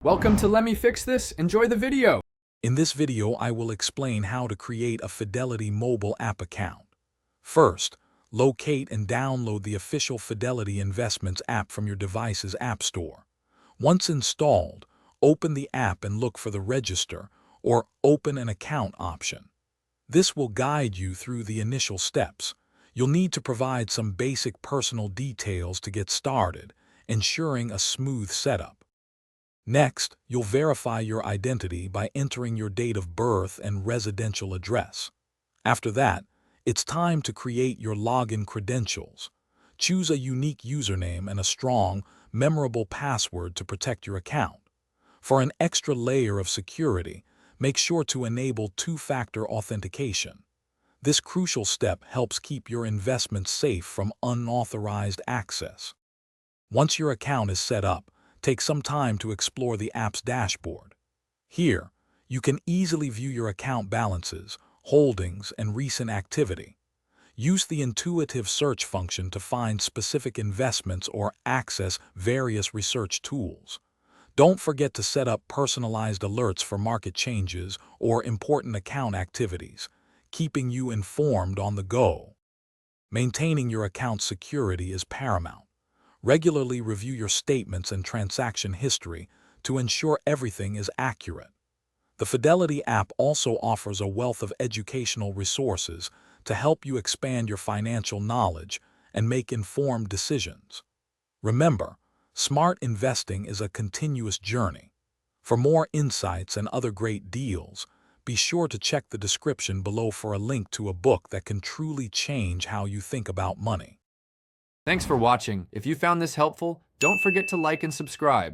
Welcome to Let Me Fix This. Enjoy the video. In this video, I will explain how to create a Fidelity mobile app account. First, locate and download the official Fidelity Investments app from your device's app store. Once installed, open the app and look for the Register or Open an Account option. This will guide you through the initial steps. You'll need to provide some basic personal details to get started, ensuring a smooth setup. Next, you'll verify your identity by entering your date of birth and residential address. After that, it's time to create your login credentials. Choose a unique username and a strong, memorable password to protect your account. For an extra layer of security, make sure to enable two-factor authentication. This crucial step helps keep your investments safe from unauthorized access. Once your account is set up, take some time to explore the app's dashboard. Here, you can easily view your account balances, holdings, and recent activity. Use the intuitive search function to find specific investments or access various research tools. Don't forget to set up personalized alerts for market changes or important account activities, keeping you informed on the go. Maintaining your account's security is paramount. Regularly review your statements and transaction history to ensure everything is accurate. The Fidelity app also offers a wealth of educational resources to help you expand your financial knowledge and make informed decisions. Remember, smart investing is a continuous journey. For more insights and other great deals, be sure to check the description below for a link to a book that can truly change how you think about money. Thanks for watching. If you found this helpful, don't forget to like and subscribe.